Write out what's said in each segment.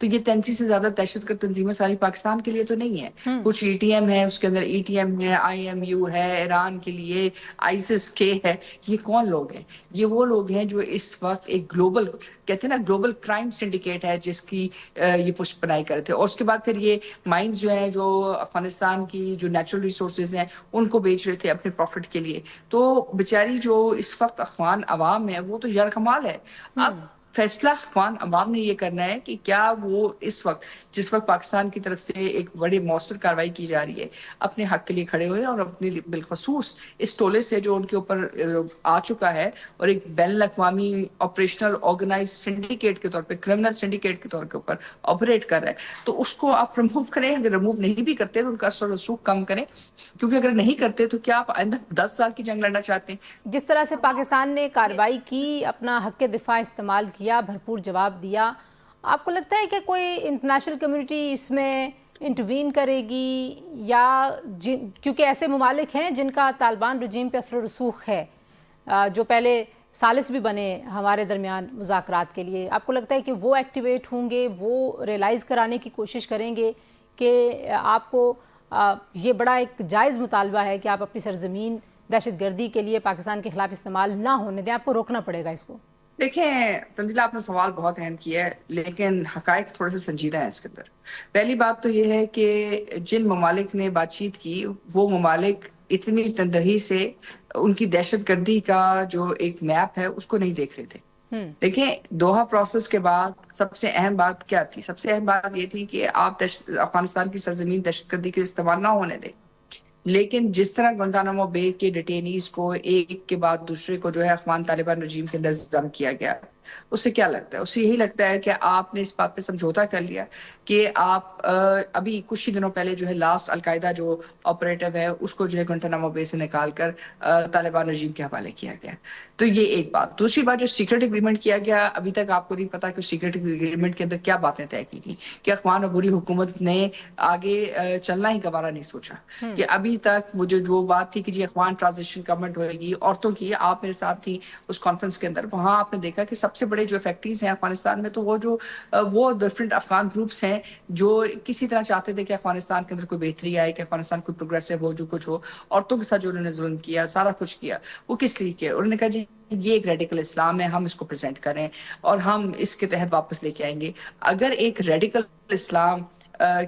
تو یہ 33 سے زیادہ دہشت گرد تنظیمیں ساری پاکستان کے لیے تو نہیں ہے. کچھ ای ٹی ایم ہے، اس کے اندر ای ٹی ایم ہے، آئی ایم یو ہے ایران کے لیے، آئیسس کے ہے. یہ کون لوگ ہیں؟ یہ وہ لوگ ہیں جو اس وقت ایک گلوبل، کہتے ہیں نا گلوبل کرائم سنڈیکیٹ ہے، جس کی یہ پشت بنائی کرے تھے. اور اس کے بعد پھر یہ مائنز جو ہیں، جو افغانستان کی جو نیچرل ریسورسز ہیں، ان کو بیچ رہے تھے اپنے پروفٹ کے لیے. تو بیچاری جو اس وقت افغان عوام ہے وہ تو یرغمال ہے. اب فیصلہ افغان عوام نے یہ کرنا ہے کہ کیا وہ اس وقت، جس وقت پاکستان کی طرف سے ایک بڑی مؤثر کارروائی کی جا رہی ہے، اپنے حق کے لیے کھڑے ہوئے اور اپنے بالخصوص اس ٹولے سے جو ان کے اوپر آ چکا ہے اور ایک بین الاقوامی آپریشنل آرگنائز سنڈیکیٹ کے طور پہ، کرمنل سنڈیکیٹ کے طور کے اوپر آپریٹ کر رہا ہے، تو اس کو آپ ریموو کریں. اگر ریموو نہیں بھی کرتے تو ان کا اثر و رسوخ کم کریں، کیونکہ اگر نہیں کرتے تو کیا آپ آئندہ 10 سال کی جنگ لڑنا چاہتے ہیں؟ جس طرح سے پاکستان نے کارروائی کی، اپنا حق دفاع استعمال کیا، بھرپور جواب دیا، آپ کو لگتا ہے کہ کوئی انٹرنیشنل کمیونٹی اس میں انٹروین کرے گی؟ یا کیونکہ ایسے ممالک ہیں جن کا طالبان رجیم پہ اثر و رسوخ ہے، جو پہلے ثالث بھی بنے ہمارے درمیان مذاکرات کے لیے، آپ کو لگتا ہے کہ وہ ایکٹیویٹ ہوں گے، وہ ریئلائز کرانے کی کوشش کریں گے کہ آپ کو یہ بڑا ایک جائز مطالبہ ہے کہ آپ اپنی سرزمین دہشت گردی کے لیے پاکستان کے خلاف استعمال نہ ہونے دیں، آپ کو روکنا پڑے گا اس کو؟ دیکھیں تنزیلہ، آپ نے سوال بہت اہم کیا ہے، لیکن حقائق تھوڑے سے سنجیدہ ہیں اس کے اندر. پہلی بات تو یہ ہے کہ جن ممالک نے بات چیت کی، وہ ممالک اتنی تندہی سے ان کی دہشت گردی کا جو ایک میپ ہے اس کو نہیں دیکھ رہے تھے. دیکھیں دوحہ پروسیس کے بعد سب سے اہم بات کیا تھی؟ سب سے اہم بات یہ تھی کہ آپ افغانستان کی سرزمین دہشت گردی کے لیے استعمال نہ ہونے دیں. لیکن جس طرح گوانتانامو بے کے ڈیٹینیز کو ایک کے بعد دوسرے کو جو ہے افغان طالبان رجیم کے اندر ضم کیا گیا، اس سے کیا لگتا ہے؟ اس سے یہی لگتا ہے کہ آپ نے اس بات پہ سمجھوتا کر لیا کہ آپ ابھی کچھ ہی دنوں پہلے جو ہے لاسٹ القاعدہ جو آپریٹو ہے اس کو جو ہے گوانتانامو بے سے نکال کر طالبان رجیم کے حوالے کیا گیا. تو یہ ایک بات. دوسری بات، جو سیکرٹ اگریمنٹ کیا گیا، ابھی تک آپ کو نہیں پتا کہ سیکرٹ اگریمنٹ کے اندر کیا باتیں طے کی تھی. کہ افغان عبوری حکومت نے آگے چلنا ہی گوارا نہیں سوچا. کہ ابھی تک وہ جو بات تھی کہ جی افغان ٹرانزیشن گورنمنٹ ہوئے گی عورتوں کی، آپ میرے ساتھ تھی اس کانفرنس کے اندر، وہاں آپ نے دیکھا کہ سب سے بڑے جو افیکٹیز ہیں افغانستان میں، تو وہ ڈفرنٹ افغان گروپس ہیں جو کسی طرح چاہتے تھے کہ افغانستان کے اندر کوئی بہتری آئے، کہ افغانستان کوئی پروگریسو ہو، جو کچھ ہو. عورتوں کے ساتھ جو انہوں نے ظلم کیا، سارا کچھ کیا، وہ کس لیے کیا؟ انہوں نے کہا جی یہ ایک ریڈیکل اسلام ہے، ہم اس کو پریزنٹ کریں اور ہم اس کے تحت واپس لے کے آئیں گے. اگر ایک ریڈیکل اسلام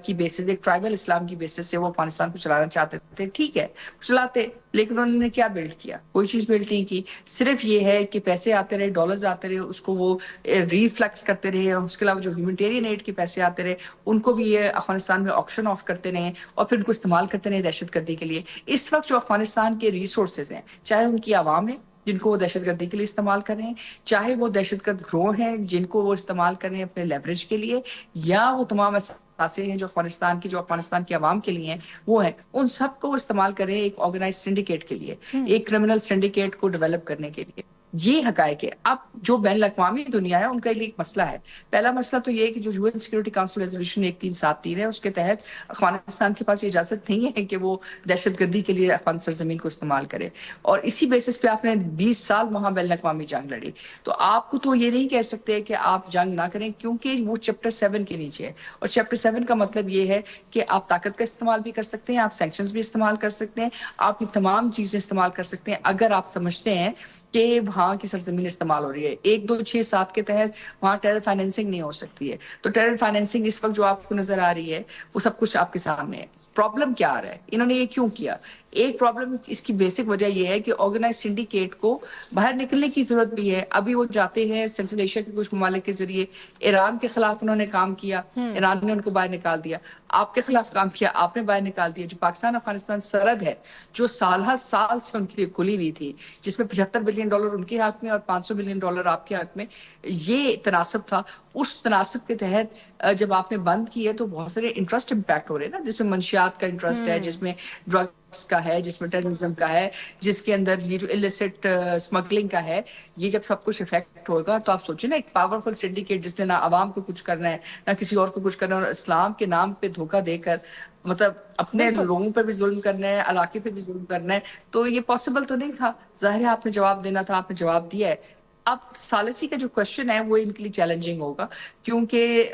کی بیسس، ایک ٹرائبل اسلام کی بیسس سے وہ افغانستان کو چلانا چاہتے تھے، ٹھیک ہے چلاتے، لیکن انہوں نے کیا بلڈ کیا؟ کوئی چیز بلڈ نہیں کی. صرف یہ ہے کہ پیسے آتے رہے، ڈالرز آتے رہے، اس کو وہ ریفلیکس کرتے رہے. اس کے علاوہ جو ہیومینٹیرین ایڈ کے پیسے آتے رہے، ان کو بھی یہ افغانستان میں آکشن آف کرتے رہے اور پھر ان کو استعمال کرتے رہے دہشت گردی کے لیے. اس وقت جو افغانستان کے ریسورسز ہیں، چاہے ان کی عوام ہے جن کو وہ دہشت گردی کے لیے استعمال کر رہے ہیں، چاہے وہ دہشت گرد گروہ ہیں جن کو وہ استعمال کر رہے ہیں اپنے لیوریج کے لیے، یا وہ تمام اثاثے ہیں جو افغانستان کی عوام کے لیے ہیں، وہ ہیں، ان سب کو وہ استعمال کر رہے ہیں ایک آرگنائز سنڈیکیٹ کے لیے، ایک کرمنل سنڈیکیٹ کو ڈیولپ کرنے کے لیے. یہ حقائق ہے. اب جو بین الاقوامی دنیا ہے ان کا لیے ایک مسئلہ ہے. پہلا مسئلہ تو یہ ہے کہ جو UN سیکورٹی کاؤنسل ریزولوشن 1373 ہے، اس کے تحت افغانستان کے پاس یہ اجازت نہیں ہے کہ وہ دہشت گردی کے لیے افغان سرزمین کو استعمال کرے. اور اسی بیسس پہ آپ نے 20 سال وہاں بین الاقوامی جنگ لڑی. تو آپ کو تو یہ نہیں کہہ سکتے کہ آپ جنگ نہ کریں، کیونکہ وہ چیپٹر 7 کے نیچے ہے. اور چیپٹر 7 کا مطلب یہ ہے کہ آپ طاقت کا استعمال بھی کر سکتے ہیں، آپ سینکشنز بھی استعمال کر سکتے ہیں، آپ یہ تمام چیزیں استعمال کر سکتے ہیں اگر آپ سمجھتے ہیں کہ وہاں کی سرزمین استعمال ہو رہی ہے. 1 2 6 7 کے تحت وہاں ٹیرر فائنینسنگ نہیں ہو سکتی ہے. تو ٹیرر فائنینسنگ اس وقت جو آپ کو نظر آ رہی ہے وہ سب کچھ آپ کے سامنے ہے. پرابلم کیا آ رہا ہے؟ انہوں نے یہ کیوں کیا؟ ایک پرابلم اس کی بیسک وجہ یہ ہے کہ آرگنائز سنڈیکیٹ کو باہر نکلنے کی ضرورت بھی ہے. ابھی وہ جاتے ہیں سینٹرل ایشیا کے کچھ ممالک کے ذریعے. ایران کے خلاف انہوں نے کام کیا، ایران نے ان کو باہر نکال دیا. آپ کے خلاف کام کیا، آپ نے باہر نکال دیا. جو پاکستان افغانستان سرحد ہے، جو سالہ سال سے ان کے لیے کھلی ہوئی تھی، جس میں $75 بلین ان کے حق میں اور $500 بلین آپ کے حق میں، یہ تناسب تھا. اس تناسب کے تحت جب آپ نے بند کی ہے تو بہت سارے انٹرسٹ امپیکٹ ہو رہے ہیں نا، جس میں منشیات کا انٹرسٹ ہے، جس میں ڈرگس کا ہے، جس میں ٹیررزم کا ہے، جس کے اندر یہ جو illicit اسمگلنگ کا ہے. یہ جب سب کچھ افیکٹ ہوگا تو آپ سوچیں نا، ایک پاورفل سنڈیکیٹ جس نے نہ عوام کو کچھ کرنا ہے نہ کسی اور کو کچھ کرنا ہے، اور اسلام کے نام پہ دھوکہ دے کر مطلب اپنے بالکل لوگوں پر بھی ظلم کرنا ہے، علاقے پہ بھی ظلم کرنا ہے. تو یہ پاسبل تو نہیں تھا. ظاہر ہے آپ نے جواب دینا تھا، آپ نے جواب دیا ہے. اب ثالثی کا جو کوشچن ہے وہ ان کے لیے چیلنجنگ ہوگا، کیونکہ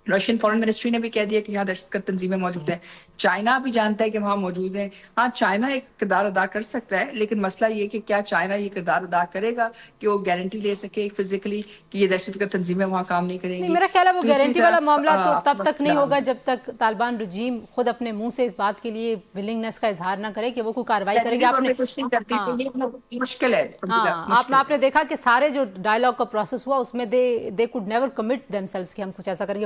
رشین فارن منسٹری نے بھی کہہ دیا کہ یہاں دہشت گرد تنظیمیں موجود ہیں. چائنا بھی جانتا ہے کہ وہاں موجود ہیں. ہاں چائنا ایک کردار ادا کر سکتا ہے, لیکن مسئلہ یہ کہ کیا چائنا یہ کردار ادا کرے گا کہ وہ گارنٹی لے سکے فزیکلی کہ یہ دہشت گرد تنظیمیں وہاں کام نہیں کریں نہیں, گی. میرا خیال ہے وہ دوسری گارنٹی والا طرف معاملہ تو آپ تب کا تک نہیں مسئلہ ہوگا جب تک طالبان رجیم خود اپنے منہ سے اس بات کے لیے ولنگنس کا اظہار نہ کرے کہ وہ کوئی کارروائی کرے گی. آپ نے کچھ نہیں کرتی تو یہ مشکل ہے, ہاں آپ نے دیکھا کہ سارے جو ڈائلاگ کا پروسیس ہوا اس میں they could never commit them selves کہ ہم کچھ ایسا کریں گے.